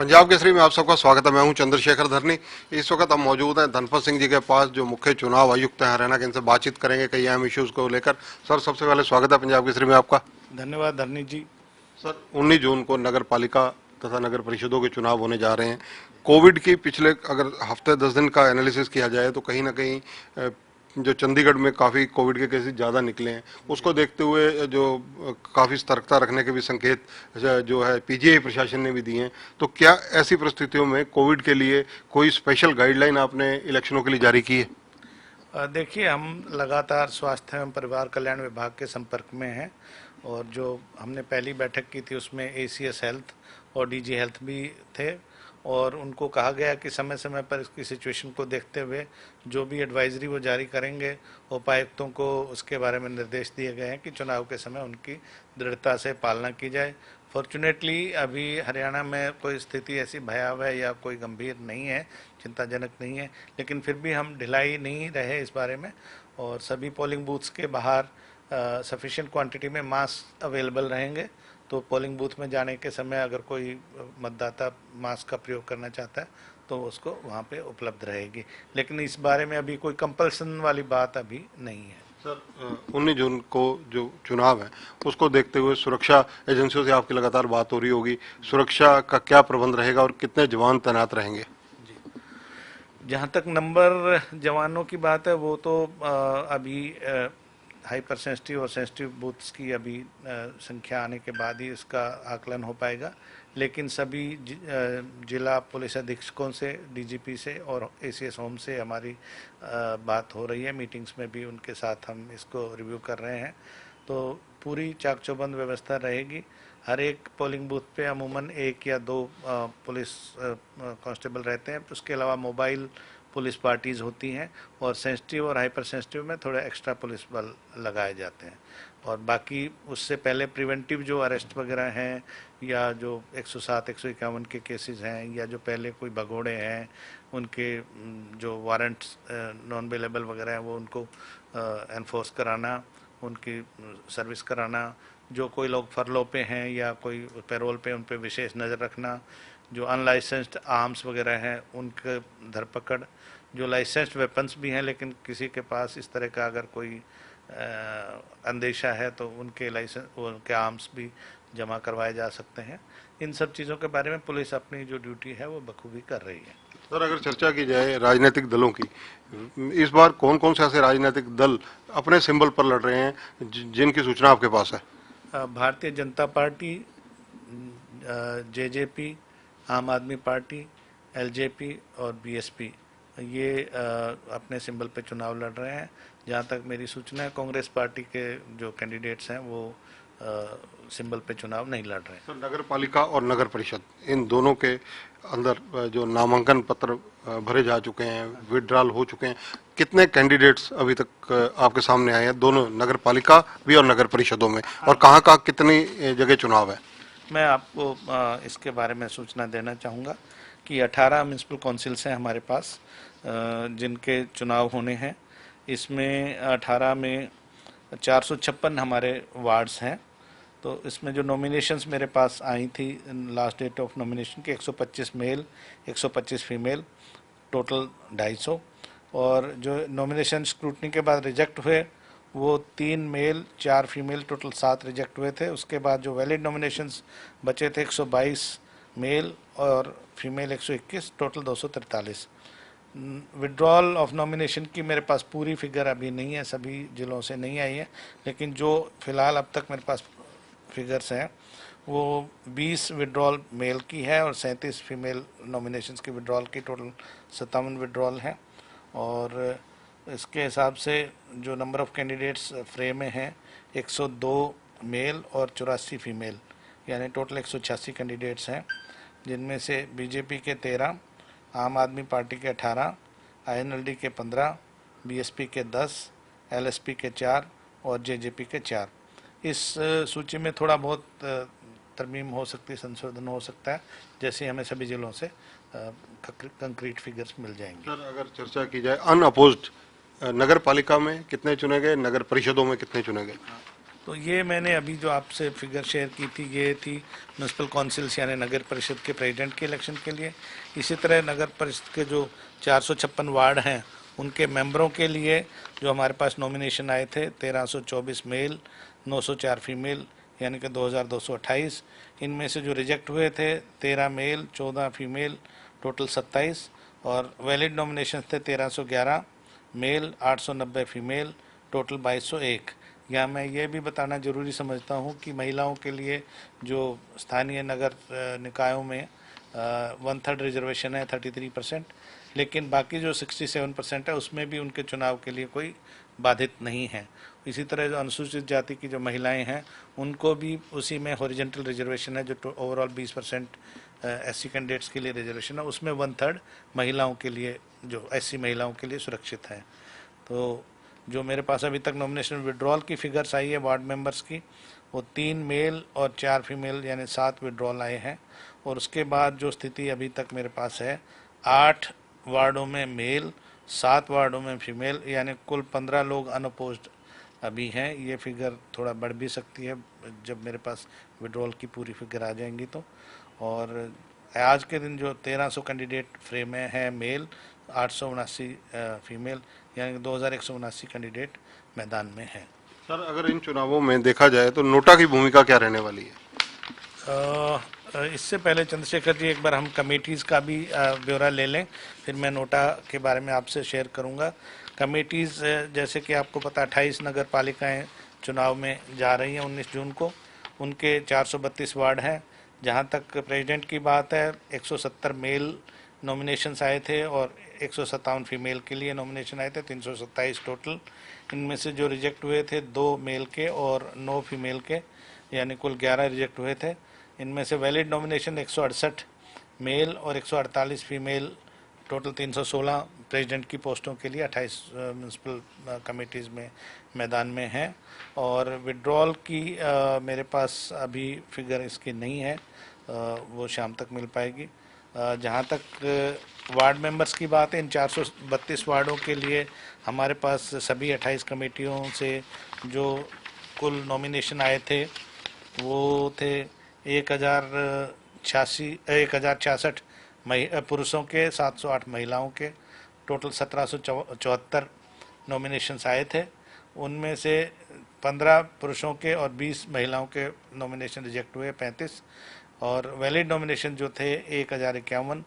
पंजाब केसरी में आप सबका स्वागत है। मैं हूं चंद्रशेखर धरनी। इस वक्त हम मौजूद हैं धनपत सिंह जी के पास, जो मुख्य चुनाव आयुक्त हैं हरियाणा के। इनसे बातचीत करेंगे कई अहम इश्यूज को लेकर। सर, सबसे पहले स्वागत है पंजाब केसरी में आपका। धन्यवाद धरनी जी। सर, 19 जून को नगर पालिका तथा नगर परिषदों के चुनाव होने जा रहे हैं। कोविड की पिछले अगर हफ्ते 10 दिन का एनालिसिस किया जाए तो कहीं ना कहीं जो चंडीगढ़ में काफ़ी कोविड के केसेस ज़्यादा निकले हैं, उसको देखते हुए जो काफ़ी सतर्कता रखने के भी संकेत जो है पीजीआई प्रशासन ने भी दिए हैं। तो क्या ऐसी परिस्थितियों में कोविड के लिए कोई स्पेशल गाइडलाइन आपने इलेक्शनों के लिए जारी की है? देखिए, हम लगातार स्वास्थ्य एवं परिवार कल्याण विभाग के संपर्क में हैं और जो हमने पहली बैठक की थी उसमें एसीएस हेल्थ और डीजी हेल्थ भी थे और उनको कहा गया कि समय समय पर इसकी सिचुएशन को देखते हुए जो भी एडवाइजरी वो जारी करेंगे, उपायुक्तों को उसके बारे में निर्देश दिए गए हैं कि चुनाव के समय उनकी दृढ़ता से पालना की जाए। फॉर्चुनेटली अभी हरियाणा में कोई स्थिति ऐसी भयावह या कोई गंभीर नहीं है, चिंताजनक नहीं है, लेकिन फिर भी हम ढिलाई नहीं रहे इस बारे में और सभी पोलिंग बूथ्स के बाहर सफिशिएंट क्वांटिटी में मास्क अवेलेबल रहेंगे। तो पोलिंग बूथ में जाने के समय अगर कोई मतदाता मास्क का प्रयोग करना चाहता है तो उसको वहाँ पे उपलब्ध रहेगी, लेकिन इस बारे में अभी कोई कंपल्सन वाली बात अभी नहीं है। सर, 19 जून को जो चुनाव है उसको देखते हुए सुरक्षा एजेंसियों से आपकी लगातार बात हो रही होगी। सुरक्षा का क्या प्रबंध रहेगा और कितने जवान तैनात रहेंगे? जहाँ तक नंबर जवानों की बात है वो तो अभी हाइपर सेंसिटिव और सेंसिटिव बूथ्स की अभी संख्या आने के बाद ही इसका आकलन हो पाएगा, लेकिन सभी जिला पुलिस अधीक्षकों से, डीजीपी से और एसीएस होम से हमारी बात हो रही है। मीटिंग्स में भी उनके साथ हम इसको रिव्यू कर रहे हैं। तो पूरी चाक चौबंद व्यवस्था रहेगी। हर एक पोलिंग बूथ पे अमूमन 1 या 2 पुलिस कांस्टेबल रहते हैं। उसके अलावा मोबाइल पुलिस पार्टीज़ होती हैं और सेंसिटिव और हाइपर सेंसिटिव में थोड़े एक्स्ट्रा पुलिस बल लगाए जाते हैं। और बाकी उससे पहले प्रिवेंटिव जो अरेस्ट वगैरह हैं या जो 107 151 के केसेस हैं या जो पहले कोई भगोड़े हैं उनके जो वारंट्स नॉन अवेलेबल वगैरह हैं वो उनको एनफोर्स कराना, उनकी सर्विस कराना, जो कोई लोग फरलो पे हैं या कोई पैरोल पे उन पे विशेष नज़र रखना, जो अनलाइसेंस्ड आर्म्स वगैरह हैं उनके धरपकड़, जो लाइसेंस्ड वेपन्स भी हैं लेकिन किसी के पास इस तरह का अगर कोई अंदेशा है तो उनके लाइसेंस उनके आर्म्स भी जमा करवाए जा सकते हैं। इन सब चीज़ों के बारे में पुलिस अपनी जो ड्यूटी है वो बखूबी कर रही है। सर, अगर चर्चा की जाए राजनीतिक दलों की, इस बार कौन कौन से ऐसे राजनीतिक दल अपने सिंबल पर लड़ रहे हैं जिनकी सूचना आपके पास है? भारतीय जनता पार्टी, जेजेपी, आम आदमी पार्टी, एलजेपी और बीएसपी ये अपने सिंबल पे चुनाव लड़ रहे हैं। जहाँ तक मेरी सूचना है कांग्रेस पार्टी के जो कैंडिडेट्स हैं वो सिंबल पे चुनाव नहीं लड़ रहे हैं। सर, नगर पालिका और नगर परिषद इन दोनों के अंदर जो नामांकन पत्र भरे जा चुके हैं, विड्रॉल हो चुके हैं, कितने कैंडिडेट्स अभी तक आपके सामने आए हैं दोनों नगर पालिका भी और नगर परिषदों में, और कहाँ कहाँ कितनी जगह चुनाव है? मैं आपको इसके बारे में सूचना देना चाहूँगा कि 18 म्यूनसिपल काउंसिल्स हैं हमारे पास जिनके चुनाव होने हैं। इसमें 18 में 456 हमारे वार्ड्स हैं। तो इसमें जो नॉमिनेशंस मेरे पास आई थी लास्ट डेट ऑफ नॉमिनेशन के 125 मेल 125 फीमेल, टोटल 250, और जो नॉमिनेशन स्क्रूटनी के बाद रिजेक्ट हुए वो 3 मेल 4 फीमेल, टोटल 7 रिजेक्ट हुए थे। उसके बाद जो वैलिड नॉमिनेशंस बचे थे 122 मेल और female 121, total 243। Withdrawal of nomination की मेरे पास पूरी फिगर अभी नहीं है, सभी जिलों से नहीं आई है, लेकिन जो फिलहाल अब तक मेरे पास फिगर्स हैं वो 20 विड्रॉल मेल की है और 37 फीमेल नॉमिनेशंस की विड्रॉल की, टोटल 57 विड्रॉल हैं। और इसके हिसाब से जो नंबर ऑफ़ कैंडिडेट्स फ्रेम में हैं 102 मेल और 84 फीमेल, यानी टोटल 186 कैंडिडेट्स हैं, जिनमें से बीजेपी के 13, आम आदमी पार्टी के 18, आईएनएलडी के 15, बीएसपी के 10, एलएसपी के 4 और जेजेपी के 4। इस सूची में थोड़ा बहुत तरमीम हो सकती है, संशोधन हो सकता है, जैसे हमें सभी जिलों से कंक्रीट फिगर्स मिल जाएंगे। सर, अगर चर्चा की जाए अनअपोज्ड, नगर पालिका में कितने चुने गए, नगर परिषदों में कितने चुने गए? तो ये मैंने अभी जो आपसे फिगर शेयर की थी ये थी म्यूनसिपल काउंसिल्स यानी नगर परिषद के प्रेसिडेंट के इलेक्शन के लिए। इसी तरह नगर परिषद के जो 456 वार्ड हैं उनके मेंबरों के लिए जो हमारे पास नॉमिनेशन आए थे 1324 मेल 904 फीमेल यानी कि 2228। इनमें से जो रिजेक्ट हुए थे 13 मेल 14 फीमेल टोटल 27 और वैलिड नॉमिनेशन थे 1311 मेल 890 फीमेल टोटल 2201। यहाँ मैं ये भी बताना जरूरी समझता हूँ कि महिलाओं के लिए जो स्थानीय नगर निकायों में 1/3 रिजर्वेशन है 33%, लेकिन बाकी जो 67% है उसमें भी उनके चुनाव के लिए कोई बाधित नहीं है। इसी तरह जो अनुसूचित जाति की जो महिलाएं हैं उनको भी उसी में हॉरिजेंटल रिजर्वेशन है, जो ओवरऑल 20% एससी कैंडिडेट्स के लिए रिजर्वेशन है, उसमें 1/3 महिलाओं के लिए जो एससी महिलाओं के लिए सुरक्षित है। तो जो मेरे पास अभी तक नॉमिनेशन विड्रॉल की फिगर्स आई है वार्ड मेंबर्स की, वो 3 मेल और 4 फीमेल यानी 7 विड्रॉल आए हैं। और उसके बाद जो स्थिति अभी तक मेरे पास है 8 वार्डों में मेल 7 वार्डों में फीमेल यानी कुल 15 लोग अनअपोज्ड अभी हैं। ये फिगर थोड़ा बढ़ भी सकती है जब मेरे पास विड्रॉल की पूरी फिगर आ जाएंगी तो। और आज के दिन जो 1300 कैंडिडेट फ्रेम में है मेल 879 फीमेल यानी 2179 कैंडिडेट मैदान में है। सर, अगर इन चुनावों में देखा जाए तो नोटा की भूमिका क्या रहने वाली है? इससे पहले चंद्रशेखर जी एक बार हम कमेटीज़ का भी ब्यौरा ले लें, फिर मैं नोटा के बारे में आपसे शेयर करूंगा। कमेटीज़ जैसे कि आपको पता 28 नगर पालिकाएँ चुनाव में जा रही हैं 19 जून को। उनके 432 वार्ड हैं। जहां तक प्रेसिडेंट की बात है 170 मेल नॉमिनेशंस आए थे और 157 फीमेल के लिए नॉमिनेशन आए थे, 327 टोटल। इनमें से जो रिजेक्ट हुए थे 2 मेल के और 9 फीमेल के यानी कुल 11 रिजेक्ट हुए थे। इनमें से वैलिड नॉमिनेशन 168 मेल और 148 फीमेल टोटल 316 प्रेसिडेंट की पोस्टों के लिए 28 म्यूनसिपल कमेटीज़ में मैदान में हैं। और विड्रॉल की मेरे पास अभी फिगर इसकी नहीं है, वो शाम तक मिल पाएगी। जहाँ तक वार्ड मेंबर्स की बात है इन 432 वार्डों के लिए हमारे पास सभी 28 कमेटियों से जो कुल नॉमिनेशन आए थे वो थे 1066 पुरुषों के 708 महिलाओं के टोटल 1774 नॉमिनेशंस आए थे। उनमें से 15 पुरुषों के और 20 महिलाओं के नॉमिनेशन रिजेक्ट हुए 35 और वैलिड नॉमिनेशन जो थे 1051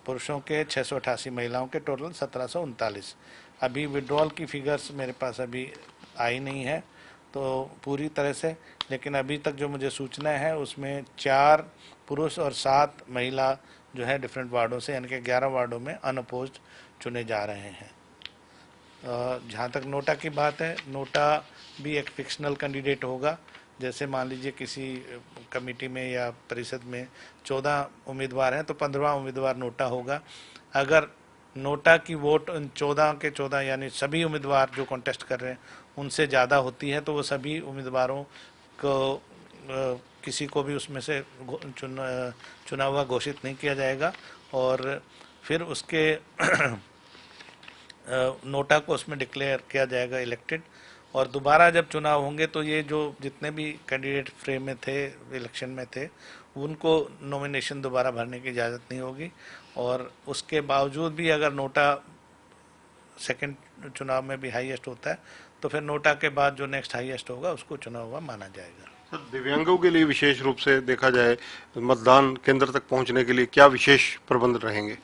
पुरुषों के 688 महिलाओं के टोटल 1739। अभी विड्रॉल की फिगर्स मेरे पास अभी आई नहीं है तो पूरी तरह से, लेकिन अभी तक जो मुझे सूचना है उसमें 4 पुरुष और 7 महिला जो है डिफरेंट वार्डों से यानी कि 11 वार्डों में अनअपोज्ड चुने जा रहे हैं। जहाँ तक नोटा की बात है, नोटा भी एक फिक्शनल कैंडिडेट होगा। जैसे मान लीजिए किसी कमेटी में या परिषद में 14 उम्मीदवार हैं तो 15वां उम्मीदवार नोटा होगा। अगर नोटा की वोट उन 14 के 14 यानी सभी उम्मीदवार जो कॉन्टेस्ट कर रहे हैं उनसे ज़्यादा होती है तो वो सभी उम्मीदवारों को किसी को भी उसमें से चुना हुआ घोषित नहीं किया जाएगा और फिर उसके नोटा को उसमें डिक्लेयर किया जाएगा इलेक्टेड। और दोबारा जब चुनाव होंगे तो ये जो जितने भी कैंडिडेट फ्रेम में थे इलेक्शन में थे उनको नॉमिनेशन दोबारा भरने की इजाज़त नहीं होगी। और उसके बावजूद भी अगर नोटा सेकंड चुनाव में भी हाईएस्ट होता है तो फिर नोटा के बाद जो नेक्स्ट हाईएस्ट होगा उसको चुना हुआ माना जाएगा। सर, दिव्यांगों के लिए विशेष रूप से देखा जाए मतदान केंद्र तक पहुंचने के लिए क्या विशेष प्रबंध रहेंगे?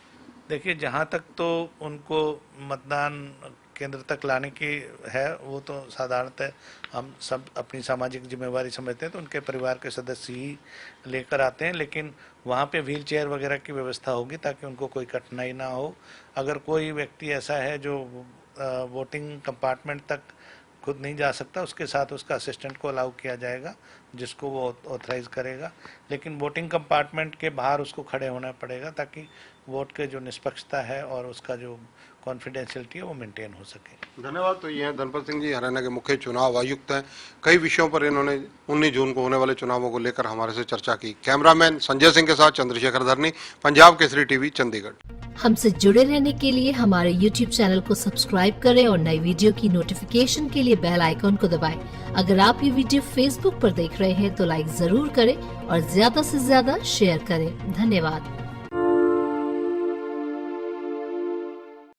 देखिए, जहाँ तक तो उनको मतदान केंद्र तक लाने की है वो तो साधारणतः हम सब अपनी सामाजिक जिम्मेवारी समझते हैं तो उनके परिवार के सदस्य ही लेकर आते हैं, लेकिन वहाँ पे व्हील चेयर वगैरह की व्यवस्था होगी ताकि उनको कोई कठिनाई ना हो। अगर कोई व्यक्ति ऐसा है जो वोटिंग कंपार्टमेंट तक खुद नहीं जा सकता उसके साथ उसका असिस्टेंट को अलाउ किया जाएगा जिसको वो ऑथराइज करेगा, लेकिन वोटिंग कंपार्टमेंट के बाहर उसको खड़े होना पड़ेगा ताकि वोट के जो निष्पक्षता है और उसका जो कॉन्फिडेंशियलिटी है वो मेंटेन हो सके। धन्यवाद। तो ये हैं धनपत सिंह जी, हरियाणा के मुख्य चुनाव आयुक्त हैं। कई विषयों पर इन्होंने 19 जून को होने वाले चुनावों को लेकर हमारे से चर्चा की। कैमरामैन संजय सिंह के साथ चंद्रशेखर धरनी, पंजाब केसरी टीवी, चंडीगढ़। हमसे जुड़े रहने के लिए हमारे YouTube चैनल को सब्सक्राइब करें और नई वीडियो की नोटिफिकेशन के लिए बेल आइकॉन को दबाएं। अगर आप ये वीडियो Facebook पर देख रहे हैं तो लाइक जरूर करें और ज्यादा से ज्यादा शेयर करें। धन्यवाद।